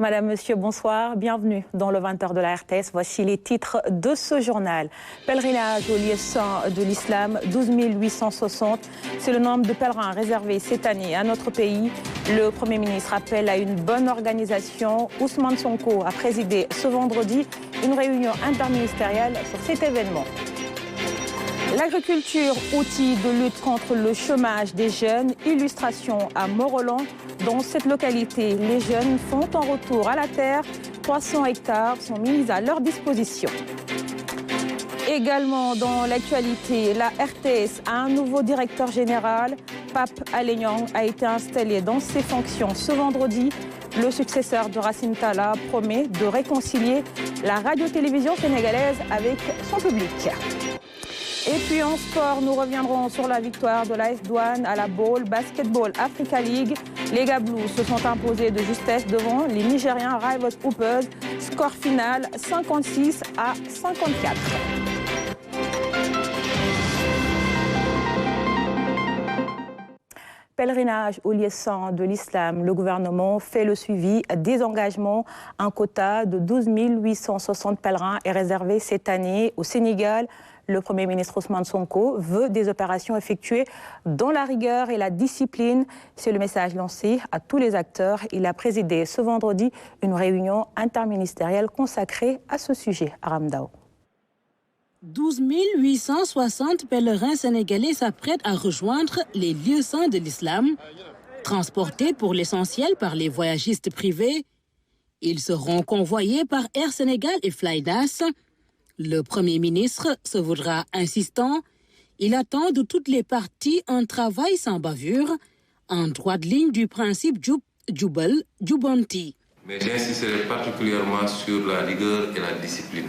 Madame, Monsieur, bonsoir. Bienvenue dans le 20h de la RTS. Voici les titres de ce journal. Pèlerinage au lieu saint de l'islam, 12 860. C'est le nombre de pèlerins réservés cette année à notre pays. Le Premier ministre appelle à une bonne organisation. Ousmane Sonko a présidé ce vendredi une réunion interministérielle sur cet événement. L'agriculture, outil de lutte contre le chômage des jeunes, illustration à Morolan. Dans cette localité, les jeunes font un retour à la terre. 300 hectares sont mis à leur disposition. Également dans l'actualité, la RTS a un nouveau directeur général. Pape Alé Niang a été installé dans ses fonctions ce vendredi. Le successeur de Racine Talla promet de réconcilier la radio-télévision sénégalaise avec son public. Et puis en sport, nous reviendrons sur la victoire de l'AS Douanes à la Ball Basketball Africa League. Les Gablous se sont imposés de justesse devant les Nigériens Rivals Hoopers. Score final 56 à 54. Pèlerinage au lieu saint de l'islam, le gouvernement fait le suivi des engagements. Un quota de 12 860 pèlerins est réservé cette année au Sénégal. Le Premier ministre Ousmane Sonko veut des opérations effectuées dans la rigueur et la discipline. C'est le message lancé à tous les acteurs. Il a présidé ce vendredi une réunion interministérielle consacrée à ce sujet. Aram Dao. 12 860 pèlerins sénégalais s'apprêtent à rejoindre les lieux saints de l'islam. Transportés pour l'essentiel par les voyagistes privés, ils seront convoyés par Air Sénégal et Flynas. Le Premier ministre se voudra insistant. Il attend de toutes les parties un travail sans bavure, en droite ligne du principe Jubal Jubanti. Mais j'insisterai particulièrement sur la rigueur et la discipline.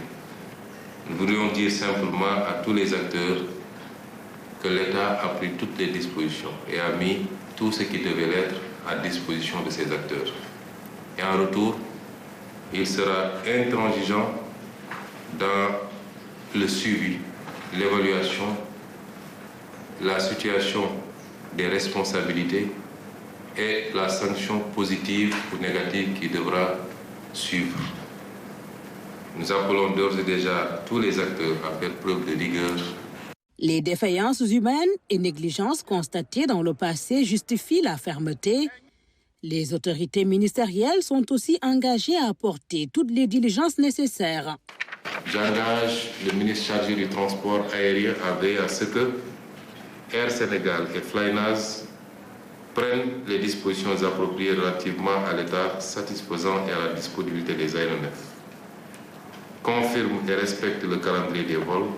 Nous voudrions dire simplement à tous les acteurs que l'État a pris toutes les dispositions et a mis tout ce qui devait l'être à disposition de ces acteurs. Et en retour, il sera intransigeant dans le suivi, l'évaluation, la situation des responsabilités et la sanction positive ou négative qui devra suivre. Nous appelons d'ores et déjà tous les acteurs à faire preuve de rigueur. Les défaillances humaines et négligences constatées dans le passé justifient la fermeté. Les autorités ministérielles sont aussi engagées à apporter toutes les diligences nécessaires. J'engage le ministre chargé du transport aérien à veiller à ce que Air Sénégal et Flynas prennent les dispositions appropriées relativement à l'état satisfaisant et à la disponibilité des aéronefs. Confirme et respecte le calendrier des vols,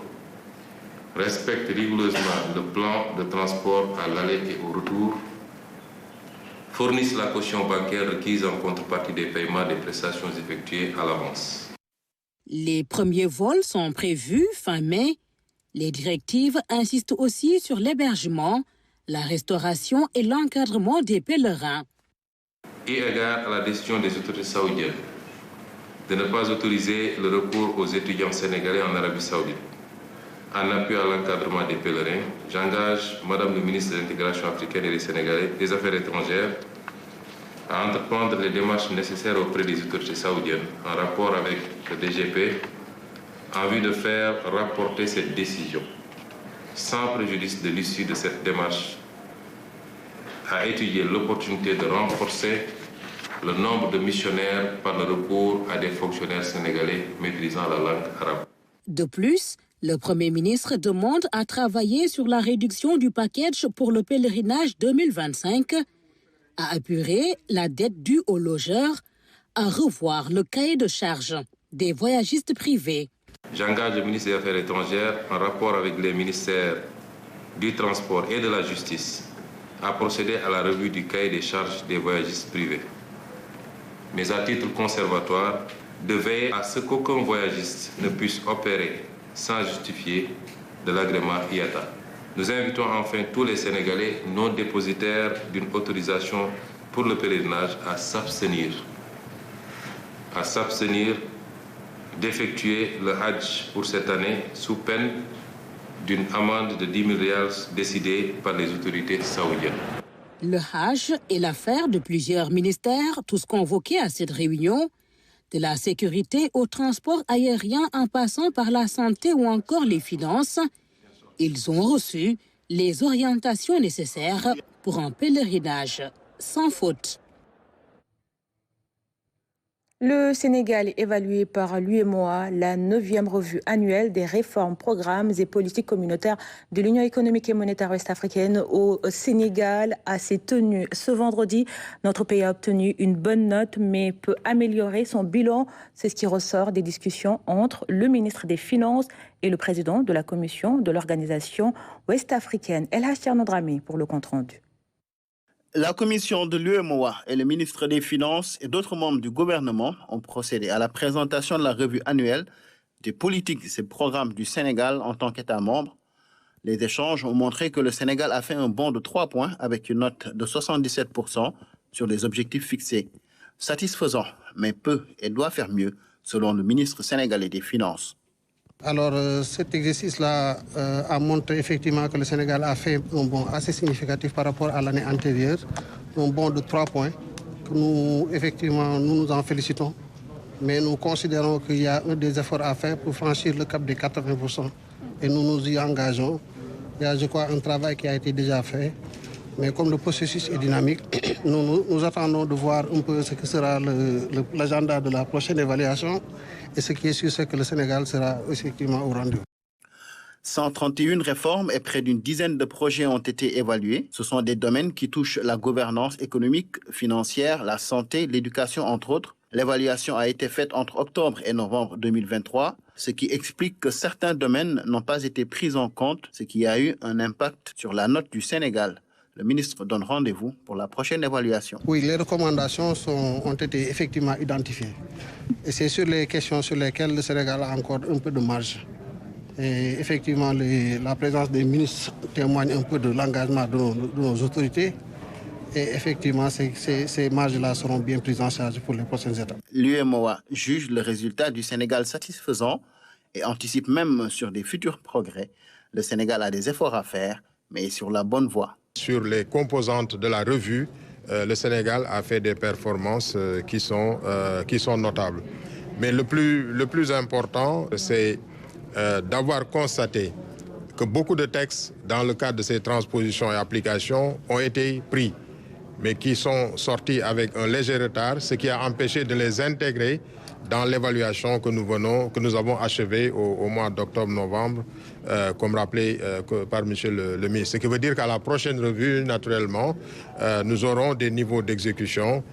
respecte rigoureusement le plan de transport à l'aller et au retour, fournissent la caution bancaire requise en contrepartie des paiements des prestations effectuées à l'avance. Les premiers vols sont prévus fin mai. Les directives insistent aussi sur l'hébergement, la restauration et l'encadrement des pèlerins. Eu égard à la décision des autorités saoudiennes de ne pas autoriser le recours aux étudiants sénégalais en Arabie Saoudite, en appui à l'encadrement des pèlerins, j'engage Madame le ministre de l'Intégration africaine et des Sénégalais des Affaires étrangères à entreprendre les démarches nécessaires auprès des autorités saoudiennes en rapport avec le DGP en vue de faire rapporter cette décision sans préjudice de l'issue de cette démarche, à étudier l'opportunité de renforcer le nombre de missionnaires par le recours à des fonctionnaires sénégalais maîtrisant la langue arabe. De plus, le Premier ministre demande à travailler sur la réduction du package pour le pèlerinage 2025, à apurer la dette due aux logeurs, à revoir le cahier de charges des voyagistes privés. J'engage le ministre des Affaires étrangères, en rapport avec les ministères du Transport et de la Justice, à procéder à la revue du cahier des charges des voyagistes privés. Mais à titre conservatoire, de veiller à ce qu'aucun voyagiste ne puisse opérer sans justifier de l'agrément IATA. Nous invitons enfin tous les Sénégalais non dépositaires d'une autorisation pour le pèlerinage à s'abstenir d'effectuer le Hajj pour cette année sous peine d'une amende de 10 000 rials décidée par les autorités saoudiennes. Le Hajj est l'affaire de plusieurs ministères, tous convoqués à cette réunion, de la sécurité au transport aérien en passant par la santé ou encore les finances. Ils ont reçu les orientations nécessaires pour un pèlerinage sans faute. Le Sénégal est évalué par l'UEMOA, la 9e revue annuelle des réformes, programmes et politiques communautaires de l'Union économique et monétaire ouest-africaine au Sénégal a s'est tenue ce vendredi. Notre pays a obtenu une bonne note mais peut améliorer son bilan. C'est ce qui ressort des discussions entre le ministre des Finances et le président de la commission de l'organisation ouest-africaine. El Hadj Thierno Dramé pour le compte-rendu. La commission de l'UEMOA et le ministre des Finances et d'autres membres du gouvernement ont procédé à la présentation de la revue annuelle des politiques et programmes du Sénégal en tant qu'État membre. Les échanges ont montré que le Sénégal a fait un bond de 3 points avec une note de 77% sur les objectifs fixés. Satisfaisant, mais peu et doit faire mieux, selon le ministre sénégalais des Finances. Alors cet exercice-là a montré effectivement que le Sénégal a fait un bond assez significatif par rapport à l'année antérieure, un bond de 3 points, que nous nous en félicitons, mais nous considérons qu'il y a des efforts à faire pour franchir le cap des 80%. Et nous nous y engageons. Il y a, je crois, un travail qui a été déjà fait. Mais comme le processus est dynamique, nous attendons de voir un peu ce que sera l'agenda de la prochaine évaluation. Et ce qui est sûr, c'est que le Sénégal sera effectivement au rendez-vous. 131 réformes et près d'une dizaine de projets ont été évalués. Ce sont des domaines qui touchent la gouvernance économique, financière, la santé, l'éducation, entre autres. L'évaluation a été faite entre octobre et novembre 2023, ce qui explique que certains domaines n'ont pas été pris en compte, ce qui a eu un impact sur la note du Sénégal. Le ministre donne rendez-vous pour la prochaine évaluation. Oui, les recommandations ont été effectivement identifiées. Et c'est sur les questions sur lesquelles le Sénégal a encore un peu de marge. Et effectivement, la présence des ministres témoigne un peu de l'engagement de nos autorités. Et effectivement, ces marges-là seront bien prises en charge pour les prochaines étapes. L'UEMOA juge le résultat du Sénégal satisfaisant et anticipe même sur des futurs progrès. Le Sénégal a des efforts à faire, mais est sur la bonne voie. Sur les composantes de la revue, le Sénégal a fait des performances qui sont notables. Mais le plus important, c'est d'avoir constaté que beaucoup de textes, dans le cadre de ces transpositions et applications, ont été pris, mais qui sont sortis avec un léger retard, ce qui a empêché de les intégrer dans l'évaluation que nous avons achevée au mois d'octobre-novembre, comme rappelé par M. le ministre. Ce qui veut dire qu'à la prochaine revue, naturellement, nous aurons des niveaux d'exécution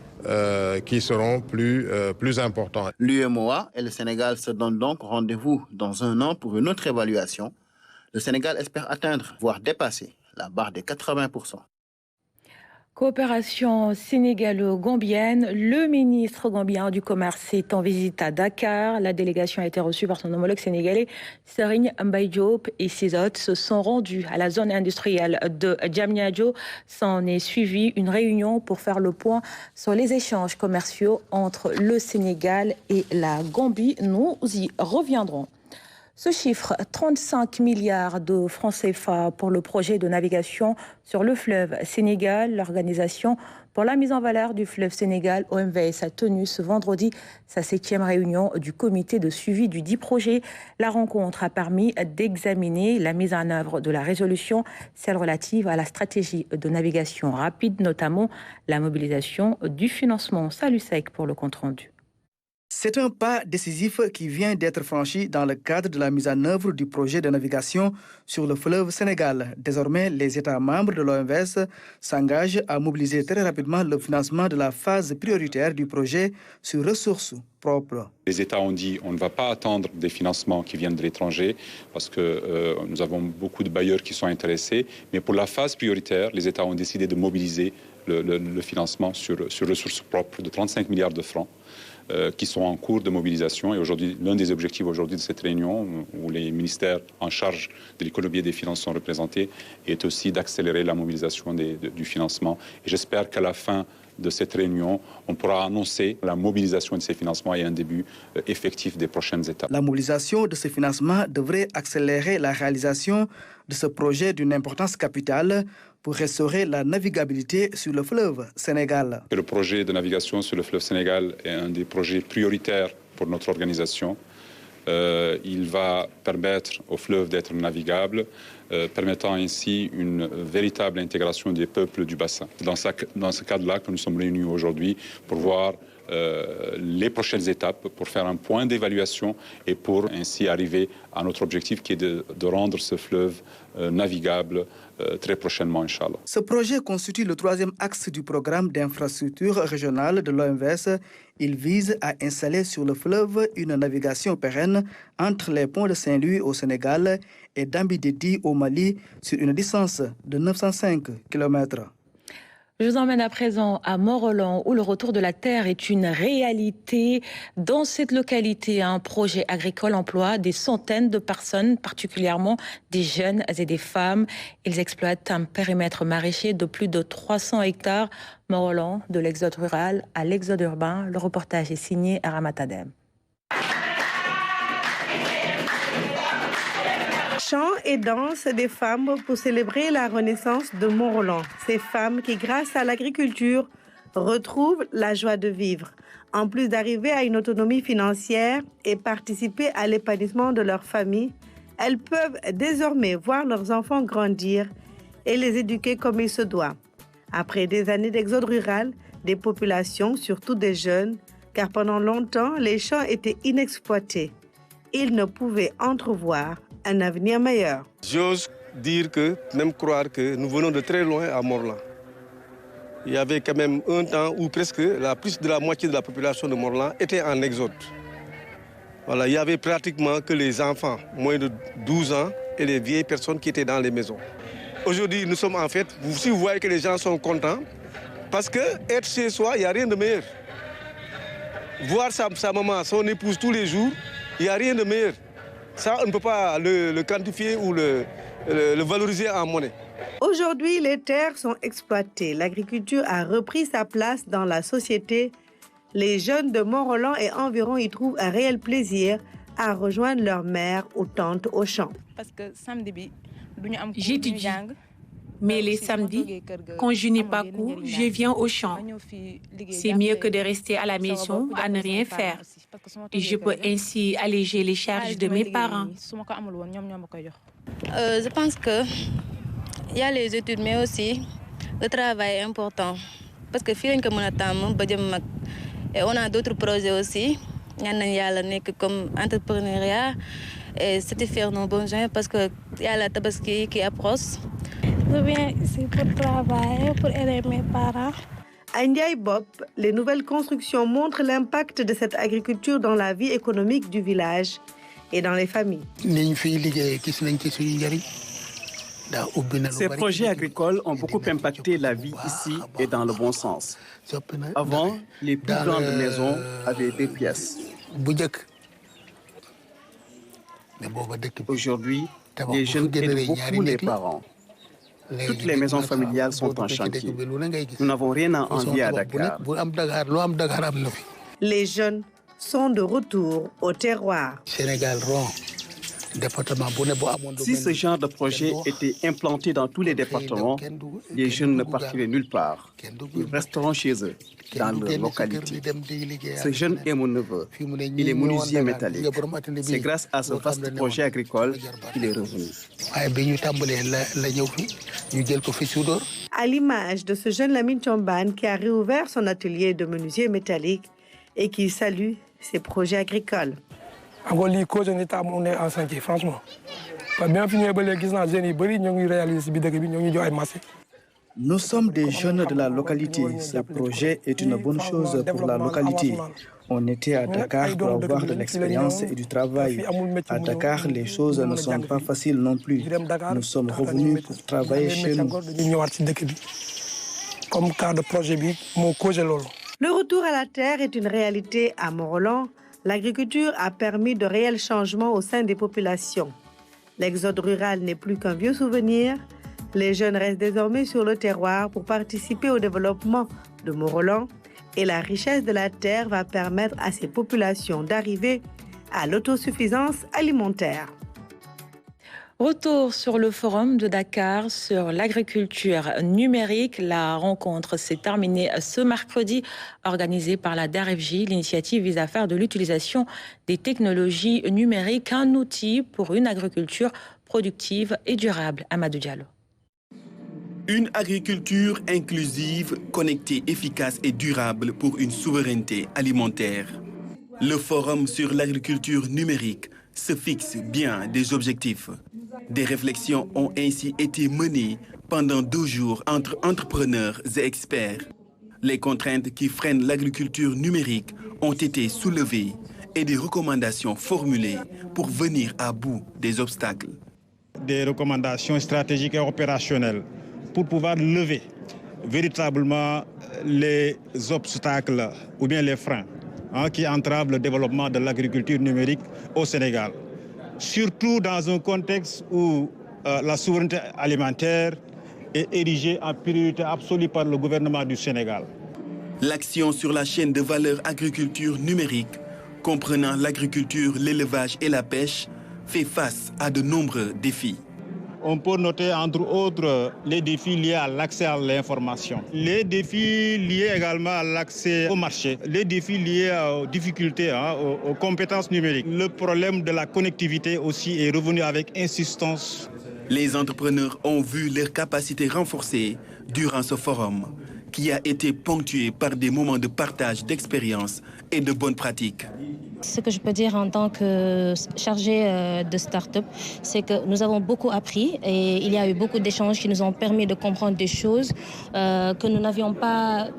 qui seront plus importants. L'UEMOA et le Sénégal se donnent donc rendez-vous dans un an pour une autre évaluation. Le Sénégal espère atteindre, voire dépasser, la barre des 80%. Coopération sénégalo-gambienne. Le ministre gambien du Commerce est en visite à Dakar. La délégation a été reçue par son homologue sénégalais, Serigne Mbaye Diop, et ses hôtes se sont rendus à la zone industrielle de Diamniadio. S'en est suivi une réunion pour faire le point sur les échanges commerciaux entre le Sénégal et la Gambie. Nous y reviendrons. Ce chiffre, 35 milliards de francs CFA pour le projet de navigation sur le fleuve Sénégal. L'organisation pour la mise en valeur du fleuve Sénégal, OMVS, a tenu ce vendredi sa 7e réunion du comité de suivi du dit projet. La rencontre a permis d'examiner la mise en œuvre de la résolution, celle relative à la stratégie de navigation rapide, notamment la mobilisation du financement. Salut Sec pour le compte-rendu. C'est un pas décisif qui vient d'être franchi dans le cadre de la mise en œuvre du projet de navigation sur le fleuve Sénégal. Désormais, les États membres de l'OMVS s'engagent à mobiliser très rapidement le financement de la phase prioritaire du projet sur ressources propres. Les États ont dit qu'on ne va pas attendre des financements qui viennent de l'étranger parce que nous avons beaucoup de bailleurs qui sont intéressés. Mais pour la phase prioritaire, les États ont décidé de mobiliser le financement sur ressources propres de 35 milliards de francs. Qui sont en cours de mobilisation. Et aujourd'hui, l'un des objectifs aujourd'hui de cette réunion, où les ministères en charge de l'économie et des finances sont représentés, est aussi d'accélérer la mobilisation du financement. Et j'espère qu'à la fin de cette réunion, on pourra annoncer la mobilisation de ces financements et un début effectif des prochaines étapes. La mobilisation de ces financements devrait accélérer la réalisation de ce projet d'une importance capitale pour restaurer la navigabilité sur le fleuve Sénégal. Le projet de navigation sur le fleuve Sénégal est un des projets prioritaires pour notre organisation. Il va permettre au fleuve d'être navigable, permettant ainsi une véritable intégration des peuples du bassin. Dans ce cadre-là que nous sommes réunis aujourd'hui pour voir les prochaines étapes, pour faire un point d'évaluation et pour ainsi arriver à notre objectif qui est de rendre ce fleuve navigable très prochainement, Inch'Allah. Ce projet constitue le troisième axe du programme d'infrastructure régionale de l'OMVS. Il vise à installer sur le fleuve une navigation pérenne entre les ponts de Saint-Louis au Sénégal et d'Ambidédi au Mali sur une distance de 905 km. Je vous emmène à présent à Mont-Roland où le retour de la terre est une réalité. Dans cette localité, un projet agricole emploie des centaines de personnes, particulièrement des jeunes et des femmes. Ils exploitent un périmètre maraîcher de plus de 300 hectares. Mont-Roland, de l'exode rural à l'exode urbain. Le reportage est signé à Ramatadem. Chants et danses des femmes pour célébrer la renaissance de Mont-Roland. Ces femmes qui, grâce à l'agriculture, retrouvent la joie de vivre. En plus d'arriver à une autonomie financière et participer à l'épanouissement de leur famille, elles peuvent désormais voir leurs enfants grandir et les éduquer comme il se doit. Après des années d'exode rural, des populations, surtout des jeunes, car pendant longtemps, les champs étaient inexploités. Ils ne pouvaient entrevoir un avenir meilleur. J'ose dire que, même croire que nous venons de très loin à Mont-Roland. Il y avait quand même un temps où presque plus de la moitié de la population de Mont-Roland était en exode. Voilà, il y avait pratiquement que les enfants, moins de 12 ans, et les vieilles personnes qui étaient dans les maisons. Aujourd'hui, nous sommes en fait, si vous voyez que les gens sont contents, parce que être chez soi, il n'y a rien de meilleur. Voir sa maman, son épouse tous les jours, il n'y a rien de meilleur. Ça, on ne peut pas le quantifier ou le valoriser en monnaie. Aujourd'hui, les terres sont exploitées. L'agriculture a repris sa place dans la société. Les jeunes de Mont-Roland et environ y trouvent un réel plaisir à rejoindre leur mère ou tante au champ. J'étudie, mais les samedis, quand je n'ai pas cours, je viens au champ. C'est mieux que de rester à la maison à ne rien faire. Et je peux ainsi alléger les charges de mes parents. Je pense qu'il y a les études, mais aussi le travail est important. Parce que et on a d'autres projets aussi. Comme entrepreneuriat et satisfaire nos besoins parce qu'il y a la tabaski qui approche. Je viens ici pour travailler, pour aider mes parents. À Ndiaye Bop, les nouvelles constructions montrent l'impact de cette agriculture dans la vie économique du village et dans les familles. Ces projets agricoles ont beaucoup impacté la vie ici et dans le bon sens. Avant, les plus grandes maisons avaient 2 pièces. Aujourd'hui, les jeunes aident beaucoup les parents. Toutes les maisons familiales sont en chantier. Nous n'avons rien à envier à Dakar. Les jeunes sont de retour au terroir. Si ce genre de projet était implanté dans tous les départements, les jeunes ne partiraient nulle part. Ils resteront chez eux, dans leur localité. Ce jeune est mon neveu. Il est menuisier métallique. C'est grâce à ce vaste projet agricole qu'il est revenu. À l'image de ce jeune Lamine Chomban qui a réouvert son atelier de menuisier métallique et qui salue ses projets agricoles. Nous sommes des jeunes de la localité. Ce projet est une bonne chose pour la localité. On était à Dakar pour avoir de l'expérience et du travail. À Dakar, les choses ne sont pas faciles non plus. Nous sommes revenus pour travailler chez nous. Le retour à la terre est une réalité à Mont-Roland. L'agriculture a permis de réels changements au sein des populations. L'exode rural n'est plus qu'un vieux souvenir. Les jeunes restent désormais sur le terroir pour participer au développement de Mont-Roland et la richesse de la terre va permettre à ces populations d'arriver à l'autosuffisance alimentaire. Retour sur le forum de Dakar sur l'agriculture numérique. La rencontre s'est terminée ce mercredi, organisée par la DAREFJ. L'initiative vise à faire de l'utilisation des technologies numériques un outil pour une agriculture productive et durable. Amadou Diallo. Une agriculture inclusive, connectée, efficace et durable pour une souveraineté alimentaire. Le forum sur l'agriculture numérique se fixe bien des objectifs. Des réflexions ont ainsi été menées pendant 2 jours entre entrepreneurs et experts. Les contraintes qui freinent l'agriculture numérique ont été soulevées et des recommandations formulées pour venir à bout des obstacles. Des recommandations stratégiques et opérationnelles pour pouvoir lever véritablement les obstacles ou bien les freins qui entravent le développement de l'agriculture numérique au Sénégal. Surtout dans un contexte où la souveraineté alimentaire est érigée en priorité absolue par le gouvernement du Sénégal. L'action sur la chaîne de valeur agriculture numérique, comprenant l'agriculture, l'élevage et la pêche, fait face à de nombreux défis. On peut noter entre autres les défis liés à l'accès à l'information, les défis liés également à l'accès au marché, les défis liés aux difficultés, aux compétences numériques. Le problème de la connectivité aussi est revenu avec insistance. Les entrepreneurs ont vu leurs capacités renforcées durant ce forum, qui a été ponctué par des moments de partage d'expériences et de bonnes pratiques. Ce que je peux dire en tant que chargée de start-up, c'est que nous avons beaucoup appris et il y a eu beaucoup d'échanges qui nous ont permis de comprendre des choses que nous n'avions pas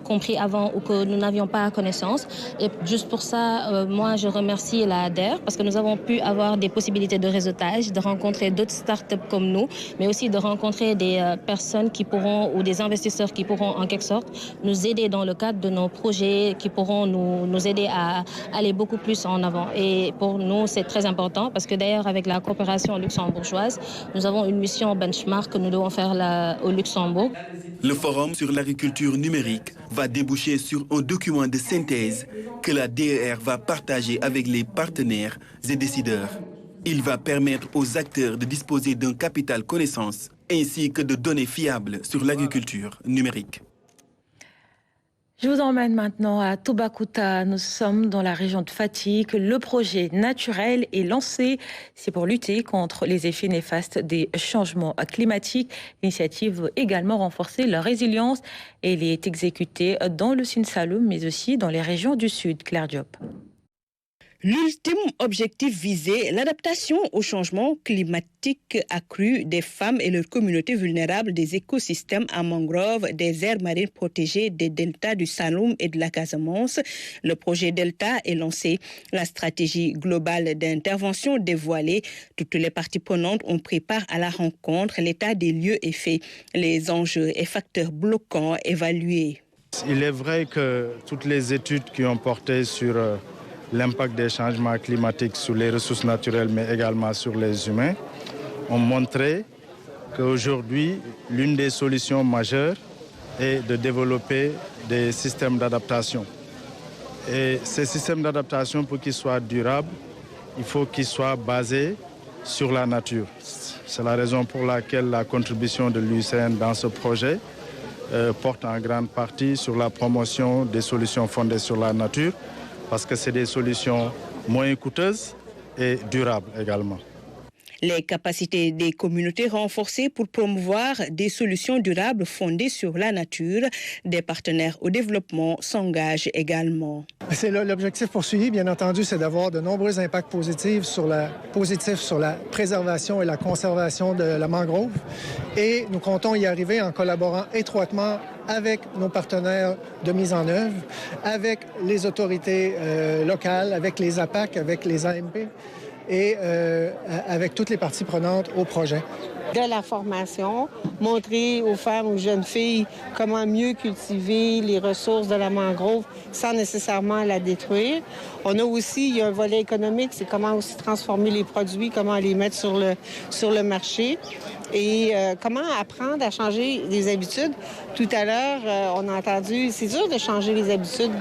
compris avant ou que nous n'avions pas connaissance. Et juste pour ça, moi, je remercie la DER parce que nous avons pu avoir des possibilités de réseautage, de rencontrer d'autres start-up comme nous, mais aussi de rencontrer des personnes qui pourront ou des investisseurs qui pourront en quelque sorte nous aider dans le cadre de nos projets, qui pourront nous aider à aller beaucoup plus en avant. Et pour nous, c'est très important parce que d'ailleurs, avec la coopération luxembourgeoise, nous avons une mission benchmark que nous devons faire au Luxembourg. Le forum sur l'agriculture numérique va déboucher sur un document de synthèse que la DER va partager avec les partenaires et décideurs. Il va permettre aux acteurs de disposer d'un capital connaissance ainsi que de données fiables sur l'agriculture numérique. Je vous emmène maintenant à Toubacouta. Nous sommes dans la région de Fatick. Le projet naturel est lancé. C'est pour lutter contre les effets néfastes des changements climatiques. L'initiative veut également renforcer leur résilience. Et elle est exécutée dans le Sine Saloum, mais aussi dans les régions du Sud. Claire Diop. L'ultime objectif visé, l'adaptation au changement climatique accru des femmes et leurs communautés vulnérables des écosystèmes à mangroves, des aires marines protégées des deltas du Saloum et de la Casamance. Le projet Delta est lancé. La stratégie globale d'intervention dévoilée. Toutes les parties prenantes ont pris part à la rencontre. L'état des lieux est fait. Les enjeux et facteurs bloquants évalués. Il est vrai que toutes les études qui ont porté sur l'impact des changements climatiques sur les ressources naturelles, mais également sur les humains, ont montré qu'aujourd'hui, l'une des solutions majeures est de développer des systèmes d'adaptation. Et ces systèmes d'adaptation, pour qu'ils soient durables, il faut qu'ils soient basés sur la nature. C'est la raison pour laquelle la contribution de l'UICN dans ce projet porte en grande partie sur la promotion des solutions fondées sur la nature, parce que c'est des solutions moins coûteuses et durables également. Les capacités des communautés renforcées pour promouvoir des solutions durables fondées sur la nature. Des partenaires au développement s'engagent également. C'est l'objectif poursuivi, bien entendu, c'est d'avoir de nombreux impacts positifs sur la préservation et la conservation de la mangrove. Et nous comptons y arriver en collaborant étroitement avec nos partenaires de mise en œuvre, avec les autorités locales, avec les APAC, avec les AMP et avec toutes les parties prenantes au projet. De la formation, montrer aux femmes, aux jeunes filles comment mieux cultiver les ressources de la mangrove sans nécessairement la détruire. On a aussi, il y a un volet économique, c'est comment aussi transformer les produits, comment les mettre sur le marché. et comment apprendre à changer les habitudes. Tout à l'heure, on a entendu, c'est dur de changer les habitudes,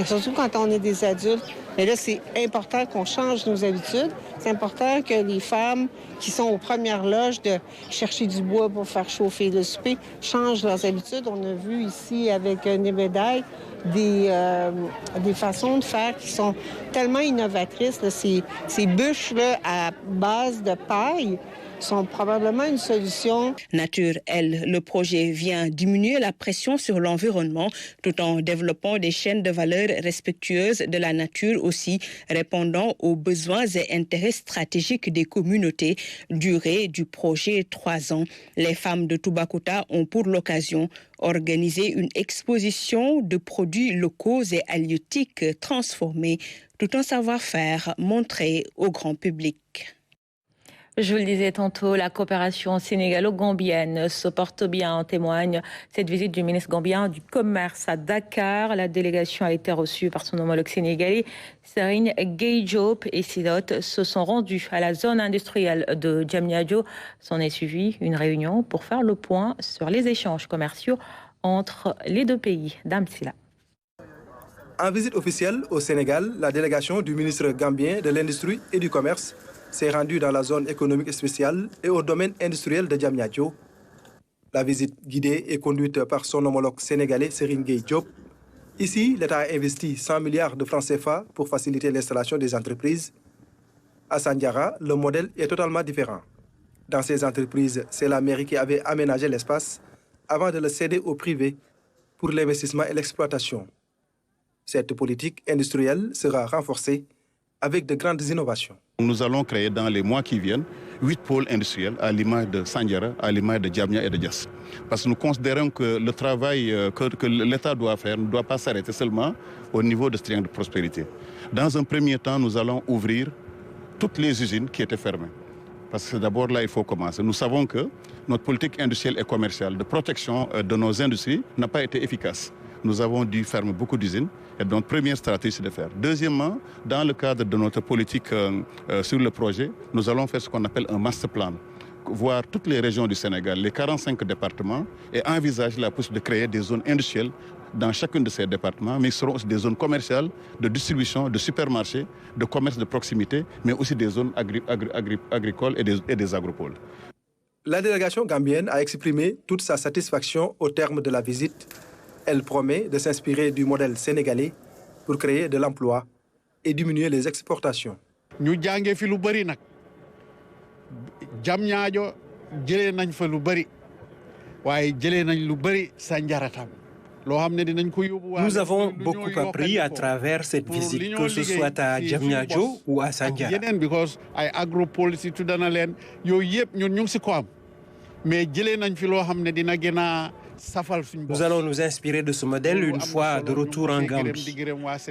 surtout quand on est des adultes. Mais là, c'est important qu'on change nos habitudes. C'est important que les femmes qui sont aux premières loges de chercher du bois pour faire chauffer le souper changent leurs habitudes. On a vu ici avec Nebedaï des façons de faire qui sont tellement innovatrices. Là. Ces bûches-là à base de paille sont probablement une solution. Nature, elle, le projet vient diminuer la pression sur l'environnement tout en développant des chaînes de valeur respectueuses de la nature aussi, répondant aux besoins et intérêts stratégiques des communautés. Durée du projet 3 ans. Les femmes de Toubacouta ont pour l'occasion organisé une exposition de produits locaux et halieutiques transformés, tout un savoir-faire montré au grand public. Je vous le disais tantôt, la coopération sénégalo-gambienne se porte bien, en témoigne cette visite du ministre gambien du Commerce à Dakar. La délégation a été reçue par son homologue sénégalais, Serigne Gueye Diop, et Sidot se sont rendus à la zone industrielle de Diamniadio. S'en est suivi une réunion pour faire le point sur les échanges commerciaux entre les deux pays. Dame Silla. En visite officielle au Sénégal, la délégation du ministre gambien de l'Industrie et du Commerce s'est rendue dans la zone économique spéciale et au domaine industriel de Diamniadio. La visite guidée est conduite par son homologue sénégalais Serigne Gueye Diop. Ici, l'État a investi 100 milliards de francs CFA pour faciliter l'installation des entreprises. À Sandiara, le modèle est totalement différent. Dans ces entreprises, c'est la mairie qui avait aménagé l'espace avant de le céder au privé pour l'investissement et l'exploitation. Cette politique industrielle sera renforcée avec de grandes innovations. Nous allons créer dans les mois qui viennent 8 pôles industriels à l'image de Sandiara, à l'image de Diamnia et de Diass. Parce que nous considérons que le travail que l'État doit faire ne doit pas s'arrêter seulement au niveau de ce triangle de prospérité. Dans un premier temps, nous allons ouvrir toutes les usines qui étaient fermées. Parce que d'abord là, il faut commencer. Nous savons que notre politique industrielle et commerciale de protection de nos industries n'a pas été efficace. Nous avons dû fermer beaucoup d'usines. Et notre première stratégie, c'est de faire. Deuxièmement, dans le cadre de notre politique sur le projet, nous allons faire ce qu'on appelle un master plan. Voir toutes les régions du Sénégal, les 45 départements, et envisager la possibilité de créer des zones industrielles dans chacun de ces départements, mais ce seront aussi des zones commerciales, de distribution, de supermarchés, de commerce de proximité, mais aussi des zones agricoles et des agropoles. La délégation gambienne a exprimé toute sa satisfaction au terme de la visite. Elle promet de s'inspirer du modèle sénégalais pour créer de l'emploi et diminuer les exportations. Nous avons fait lu bari nak. Diamniadio jëlé nañ fa lu bari. Waye jëlé nañ lu bari Sandiara tam. Nous avons beaucoup appris à travers cette visite, que ce soit à Diamniadio ou à Sandiara. Nous allons nous inspirer de ce modèle une fois de retour en Gambie.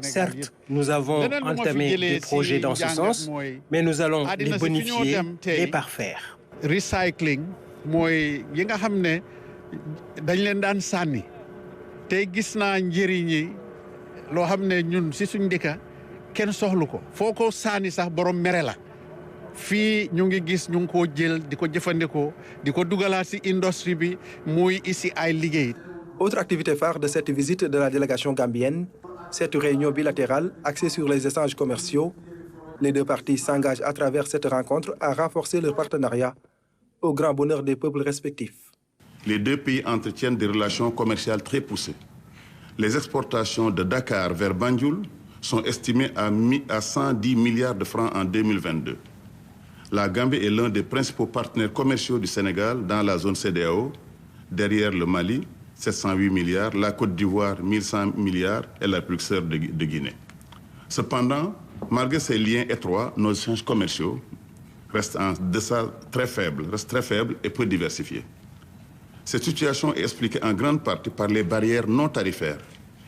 Certes, nous avons entamé des projets dans ce sens, mais nous allons les bonifier et parfaire. Recycling, tay gis naa njëriñ yi loo xam ne ñun si suñ dëkka kenn soxlu ko foo ko saani sax borom mere la fii ñu ngi gis ñu ngi koo jël di ko jëfandikoo di ko dugalaat si industrie bi muy ici ay liggéey. Autre activité phare de cette visite de la délégation gambienne, cette réunion bilatérale axée sur les échanges commerciaux. Les deux parties s'engagent à travers cette rencontre à renforcer leur partenariat au grand bonheur des peuples respectifs. Les deux pays entretiennent des relations commerciales très poussées. Les exportations de Dakar vers Banjul sont estimées à 110 milliards de francs en 2022. La Gambie est l'un des principaux partenaires commerciaux du Sénégal dans la zone CEDEAO, derrière le Mali, 708 milliards, la Côte d'Ivoire, 1100 milliards et la plus sœur de Guinée. Cependant, malgré ces liens étroits, nos échanges commerciaux restent en deçà très faibles et peu diversifiés. Cette situation est expliquée en grande partie par les barrières non tarifaires,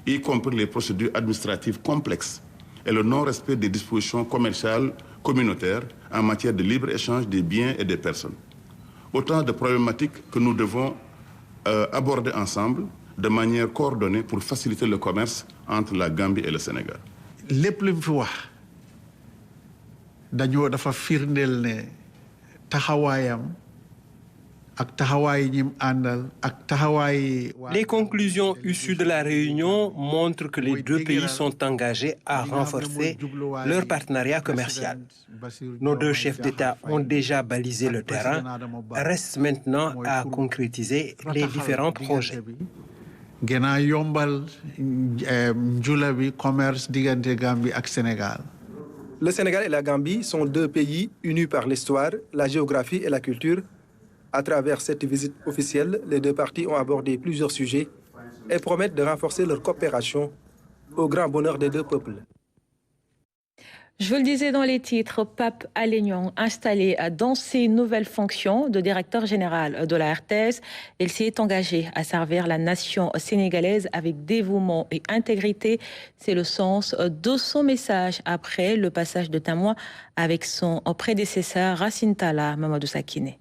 y compris les procédures administratives complexes et le non-respect des dispositions commerciales communautaires en matière de libre-échange des biens et des personnes. Autant de problématiques que nous devons aborder ensemble de manière coordonnée pour faciliter le commerce entre la Gambie et le Sénégal. lépp li mu fi wax dañoo dafa firndeel ne taxawaayam Les conclusions issues de la réunion montrent que les deux pays sont engagés à renforcer leur partenariat commercial. Nos deux chefs d'État ont déjà balisé le terrain. Reste maintenant à concrétiser les différents projets. Le Sénégal et la Gambie sont deux pays unis par l'histoire, la géographie et la culture. À travers cette visite officielle, les deux parties ont abordé plusieurs sujets et promettent de renforcer leur coopération au grand bonheur des deux peuples. Je vous le disais dans les titres, Pape Alé Niang, installé dans ses nouvelles fonctions de directeur général de la RTS, il s'y est engagé à servir la nation sénégalaise avec dévouement et intégrité. C'est le sens de son message après le passage de témoin avec son prédécesseur Racine Talla, Mamadou Sakine.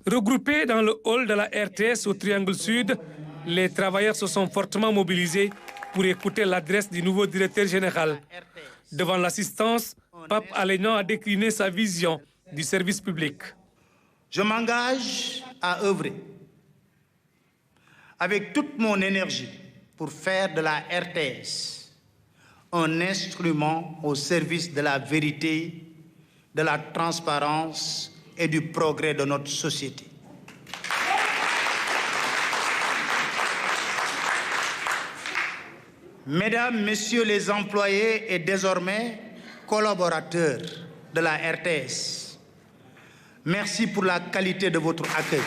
Regroupés dans le hall de la RTS au Triangle Sud, les travailleurs se sont fortement mobilisés pour écouter l'adresse du nouveau directeur général. Devant l'assistance, Pape Alé Niang a décliné sa vision du service public. Je m'engage à œuvrer avec toute mon énergie pour faire de la RTS un instrument au service de la vérité, de la transparence et du progrès de notre société. Mesdames, Messieurs les employés et désormais collaborateurs de la RTS, merci pour la qualité de votre accueil.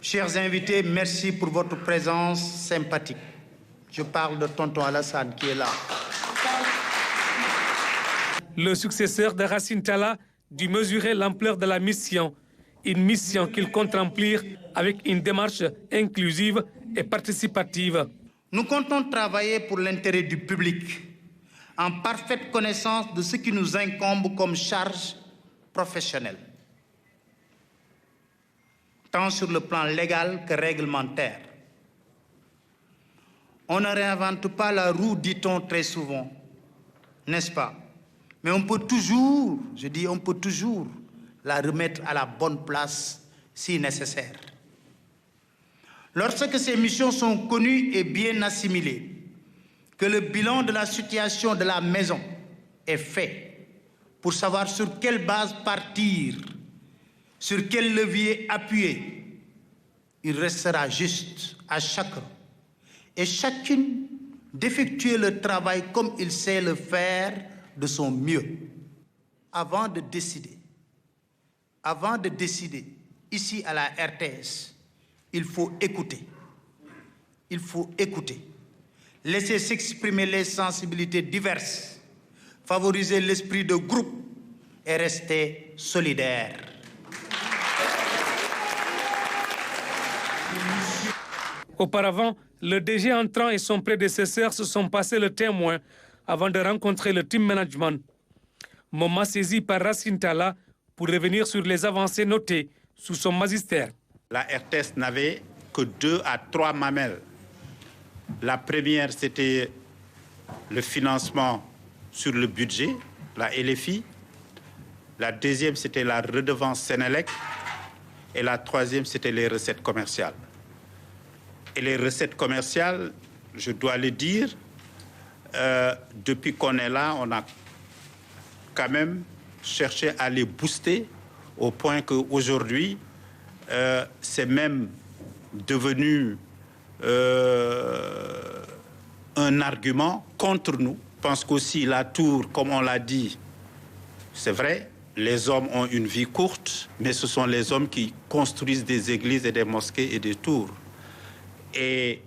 Chers invités, merci pour votre présence sympathique. Je parle de tonton Alassane qui est là. Le successeur de Racine Talla dut mesurer l'ampleur de la mission, une mission qu'il compte remplir avec une démarche inclusive et participative. Nous comptons travailler pour l'intérêt du public, en parfaite connaissance de ce qui nous incombe comme charge professionnelle, tant sur le plan légal que réglementaire. On ne réinvente pas la roue, dit-on très souvent, n'est-ce pas? Mais on peut toujours, je dis on peut toujours, la remettre à la bonne place si nécessaire. Lorsque ces missions sont connues et bien assimilées, que le bilan de la situation de la maison est fait pour savoir sur quelle base partir, sur quel levier appuyer, il restera juste à chacun et chacune d'effectuer le travail comme il sait le faire de son mieux. Avant de décider ici à la RTS, il faut écouter. Il faut écouter. Laisser s'exprimer les sensibilités diverses, favoriser l'esprit de groupe et rester solidaire. Auparavant, le DG entrant et son prédécesseur se sont passés le témoin avant de rencontrer le team management. Moment saisi par Racine Talla pour revenir sur les avancées notées sous son magistère. La RTS n'avait que 2 à 3 mamelles. La première, c'était le financement sur le budget, la LFI. La deuxième, c'était la redevance Sénélec. Et la troisième, c'était les recettes commerciales. Et les recettes commerciales, je dois le dire, depuis qu'on est là, on a quand même cherché à les booster au point qu'aujourd'hui, c'est même devenu un argument contre nous. Je pense qu'aussi la tour, comme on l'a dit, c'est vrai, les hommes ont une vie courte, mais ce sont les hommes qui construisent des églises et des mosquées et des tours. Et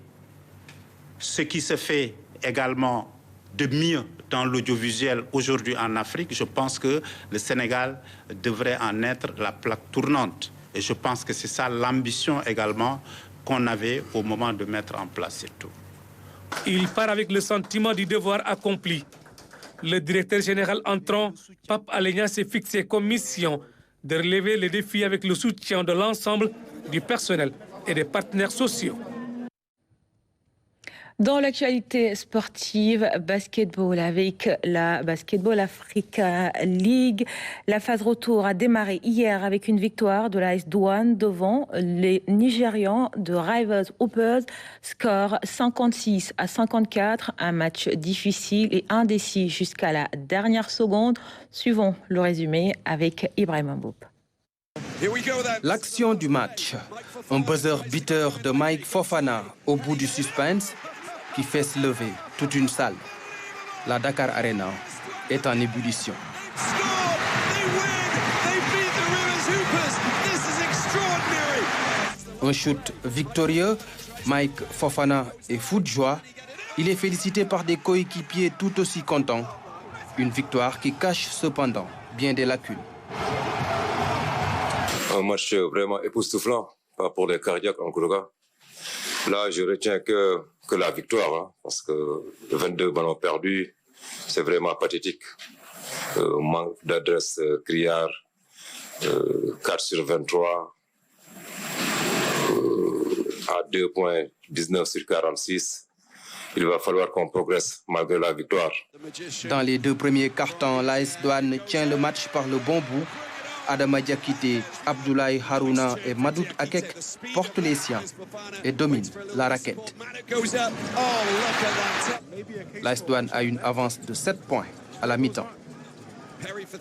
ce qui se fait également de mieux dans l'audiovisuel aujourd'hui en Afrique, je pense que le Sénégal devrait en être la plaque tournante. Et je pense que c'est ça l'ambition également qu'on avait au moment de mettre en place cette tour. Il part avec le sentiment du devoir accompli. Le directeur général entrant, Pape Alé Niang, s'est fixé comme mission de relever les défis avec le soutien de l'ensemble du personnel et des partenaires sociaux. Dans l'actualité sportive, basketball avec la Basketball Africa League. La phase retour a démarré hier avec une victoire de l'AS Douanes devant les Nigérians de Rivers Hoopers. Score 56-54. Un match difficile et indécis jusqu'à la dernière seconde. Suivons le résumé avec Ibrahim Mboup. L'action du match. Un buzzer beater de Mike Fofana au bout du suspense qui fait se lever toute une salle. La Dakar Arena est en ébullition. Un shoot victorieux, Mike Fofana est fou de joie. Il est félicité par des coéquipiers tout aussi contents. Une victoire qui cache cependant bien des lacunes. Un match vraiment époustouflant, pas pour les cardiaques en tout cas. Là, je retiens que la victoire, hein, parce que 22 ballons perdus, c'est vraiment pathétique. Manque d'adresse criard, 4 sur 23, à 2 points, 19 sur 46. Il va falloir qu'on progresse malgré la victoire. Dans les 2 premiers cartons, l'AS Douanes tient le match par le bon bout. Adama Diakité, Abdoulaye Harouna et Madout Akek portent les siens et dominent la raquette. L'AS Douanes a une avance de 7 points à la mi-temps.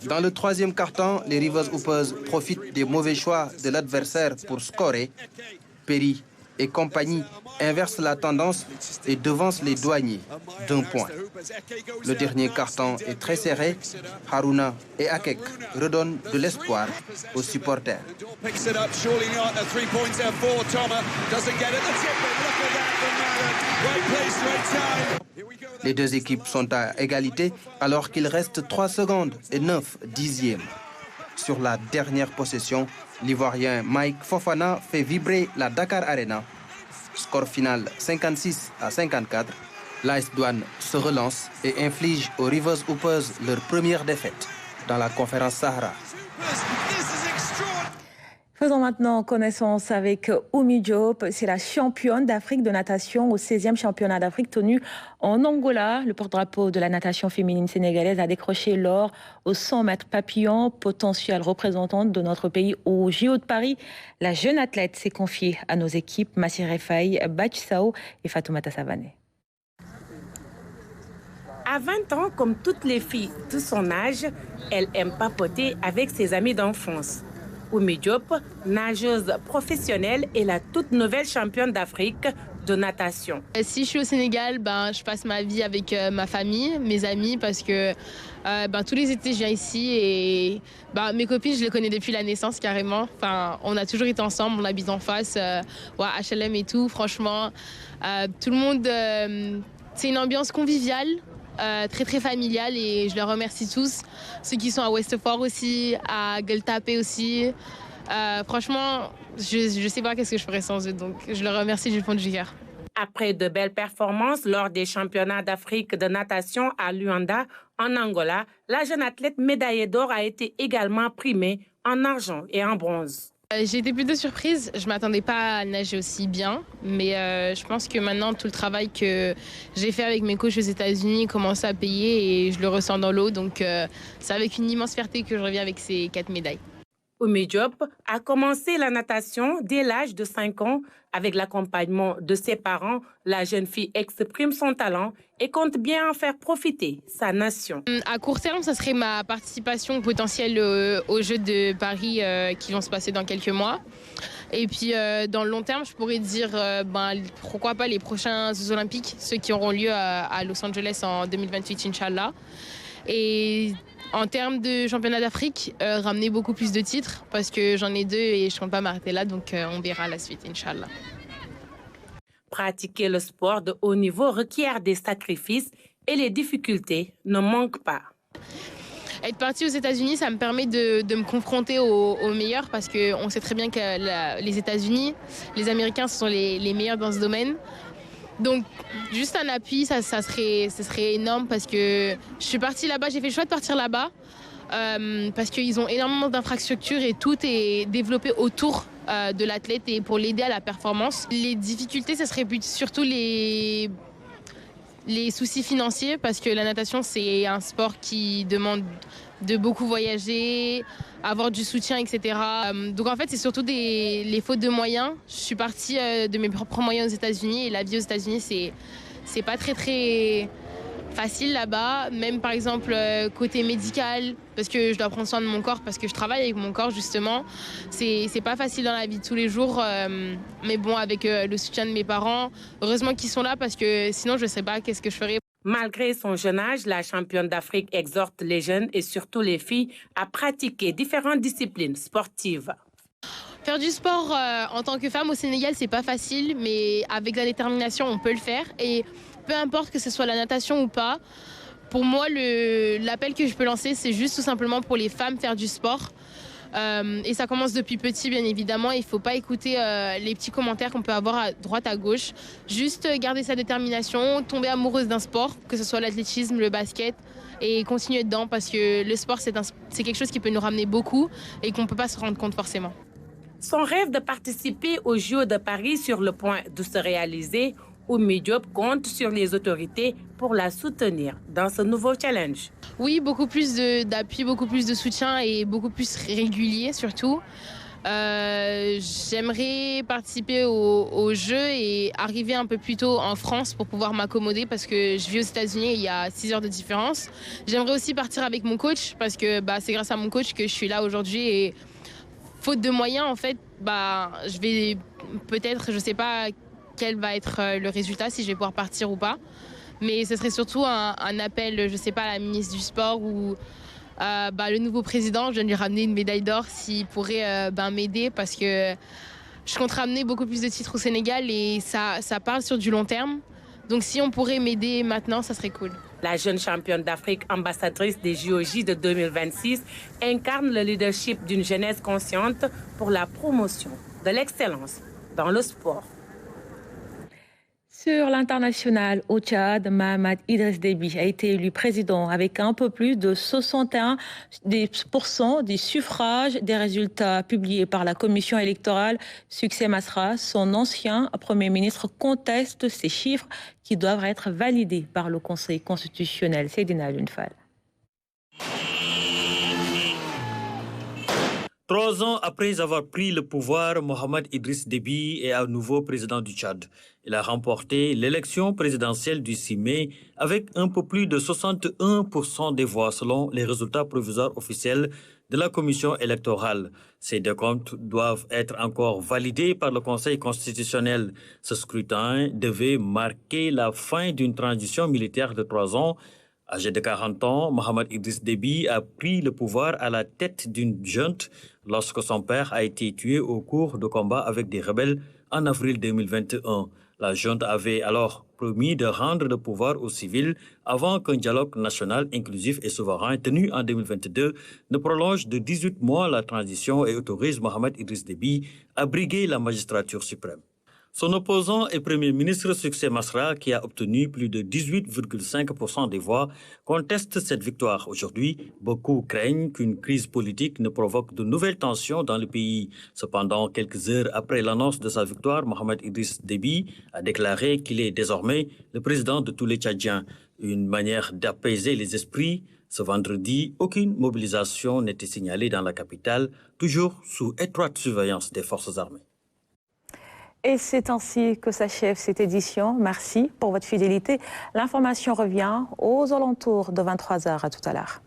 Dans le 3e carton, les Rivers Hoopers profitent des mauvais choix de l'adversaire pour scorer. Perry et compagnie inversent la tendance et devancent les douaniers d'1 point. Le dernier carton est très serré. Harouna et Akek redonnent de l'espoir aux supporters. Les 2 équipes sont à égalité alors qu'il reste 3 secondes et 9 dixièmes. Sur la dernière possession, l'Ivoirien Mike Fofana fait vibrer la Dakar Arena. Score final 56-54. L'AS Douanes se relance et inflige aux Rivers Hoopers leur première défaite dans la conférence Sahara. Faisons maintenant connaissance avec Oumi Diop. C'est la championne d'Afrique de natation au 16e championnat d'Afrique tenu en Angola. Le porte-drapeau de la natation féminine sénégalaise a décroché l'or aux 100 mètres papillon, potentielle représentante de notre pays au JO de Paris. La jeune athlète s'est confiée à nos équipes Massiré Faye, Bachsao et Fatoumata Savané. À 20 ans, comme toutes les filles de son âge, elle aime papoter avec ses amis d'enfance. Oumi Diop, nageuse professionnelle, est la toute nouvelle championne d'Afrique de natation. Si je suis au Sénégal, je passe ma vie avec ma famille, mes amis, parce que tous les étés je viens ici et mes copines je les connais depuis la naissance carrément. On a toujours été ensemble, on habite en face, HLM et tout. Franchement, tout le monde, c'est une ambiance conviviale. Très très familiale et je les remercie tous, ceux qui sont à Westfort aussi, à Gueule-Tapée aussi. Franchement, je sais pas qu'est-ce que je ferais sans eux, donc je les remercie du fond du cœur. Après de belles performances lors des championnats d'Afrique de natation à Luanda, en Angola, la jeune athlète médaillée d'or a été également primée en argent et en bronze. J'ai été plutôt surprise, je ne m'attendais pas à nager aussi bien, mais je pense que maintenant tout le travail que j'ai fait avec mes coachs aux États-Unis commence à payer et je le ressens dans l'eau, donc c'est avec une immense fierté que je reviens avec ces 4 médailles. Oumi Diop a commencé la natation dès l'âge de 5 ans. Avec l'accompagnement de ses parents, la jeune fille exprime son talent et compte bien en faire profiter sa nation. À court terme, ça serait ma participation potentielle aux Jeux de Paris qui vont se passer dans quelques mois. Et puis dans le long terme, je pourrais dire pourquoi pas les prochains Jeux Olympiques, ceux qui auront lieu à Los Angeles en 2028, Inch'Allah. Et en termes de championnat d'Afrique, ramener beaucoup plus de titres parce que j'en ai 2 et je ne compte pas m'arrêter là, donc on verra la suite, Inch'Allah. Pratiquer le sport de haut niveau requiert des sacrifices et les difficultés ne manquent pas. Être partie aux États-Unis, ça me permet de me confronter aux meilleurs parce qu'on sait très bien que les États-Unis, les Américains sont les meilleurs dans ce domaine. Donc, juste un appui, ce serait énorme parce que je suis partie là-bas, j'ai fait le choix de partir là-bas parce qu'ils ont énormément d'infrastructures et tout est développé autour de l'athlète et pour l'aider à la performance. Les difficultés, ce serait surtout les soucis financiers, parce que la natation, c'est un sport qui demande de beaucoup voyager, avoir du soutien, etc. Donc en fait, c'est surtout les fautes de moyens. Je suis partie de mes propres moyens aux États-Unis et la vie aux États-Unis, c'est pas très facile là-bas. Même par exemple côté médical, parce que je dois prendre soin de mon corps, parce que je travaille avec mon corps justement. C'est pas facile dans la vie de tous les jours. Mais bon, avec le soutien de mes parents, heureusement qu'ils sont là, parce que sinon je ne sais pas qu'est-ce que je ferais. Malgré son jeune âge, la championne d'Afrique exhorte les jeunes et surtout les filles à pratiquer différentes disciplines sportives. Faire du sport en tant que femme au Sénégal, c'est pas facile, mais avec la détermination, on peut le faire. Et peu importe que ce soit la natation ou pas, pour moi, l'appel que je peux lancer, c'est juste tout simplement pour les femmes faire du sport. Et ça commence depuis petit, bien évidemment. Il ne faut pas écouter les petits commentaires qu'on peut avoir à droite, à gauche. Juste garder sa détermination, tomber amoureuse d'un sport, que ce soit l'athlétisme, le basket, et continuer dedans, parce que le sport, c'est quelque chose qui peut nous ramener beaucoup et qu'on ne peut pas se rendre compte forcément. Son rêve de participer aux Jeux de Paris sur le point de se réaliser, Oumy Diop compte sur les autorités pour la soutenir dans ce nouveau challenge. Oui, beaucoup plus d'appui, beaucoup plus de soutien et beaucoup plus régulier surtout. J'aimerais participer aux Jeux et arriver un peu plus tôt en France pour pouvoir m'accommoder, parce que je vis aux États-Unis et il y a 6 heures de différence. J'aimerais aussi partir avec mon coach, parce que c'est grâce à mon coach que je suis là aujourd'hui, et faute de moyens, en fait, je vais peut-être, je sais pas quel va être le résultat, si je vais pouvoir partir ou pas. Mais ce serait surtout un appel, je sais pas, à la ministre du Sport ou le nouveau président. Je vais lui ramener une médaille d'or s'il pourrait m'aider, parce que je compte ramener beaucoup plus de titres au Sénégal et ça parle sur du long terme. Donc si on pourrait m'aider maintenant, ça serait cool. La jeune championne d'Afrique, ambassadrice des JOJ de 2026, incarne le leadership d'une jeunesse consciente pour la promotion de l'excellence dans le sport. Sur l'international au Tchad, Mahamat Idriss Déby a été élu président avec un peu plus de 61% des suffrages. Des résultats publiés par la commission électorale. Succès Masra, son ancien Premier ministre, conteste ces chiffres qui doivent être validés par le Conseil constitutionnel. Seydina Lunfal. 3 ans après avoir pris le pouvoir, Mohamed Idriss Déby est à nouveau président du Tchad. Il a remporté l'élection présidentielle du 6 mai avec un peu plus de 61% des voix selon les résultats provisoires officiels de la commission électorale. Ces décomptes doivent être encore validés par le Conseil constitutionnel. Ce scrutin devait marquer la fin d'une transition militaire de 3 ans. Âgé de 40 ans, Mohamed Idriss Déby a pris le pouvoir à la tête d'une junte lorsque son père a été tué au cours de combats avec des rebelles en avril 2021. La junte avait alors promis de rendre le pouvoir aux civils avant qu'un dialogue national inclusif et souverain tenu en 2022 ne prolonge de 18 mois la transition et autorise Mohamed Idriss Déby à briguer la magistrature suprême. Son opposant et Premier ministre Succès Masra, qui a obtenu plus de 18,5% des voix, conteste cette victoire. Aujourd'hui, beaucoup craignent qu'une crise politique ne provoque de nouvelles tensions dans le pays. Cependant, quelques heures après l'annonce de sa victoire, Mohamed Idriss Déby a déclaré qu'il est désormais le président de tous les Tchadiens. Une manière d'apaiser les esprits. Ce vendredi, aucune mobilisation n'était signalée dans la capitale, toujours sous étroite surveillance des forces armées. Et c'est ainsi que s'achève cette édition. Merci pour votre fidélité. L'information revient aux alentours de 23h. À tout à l'heure.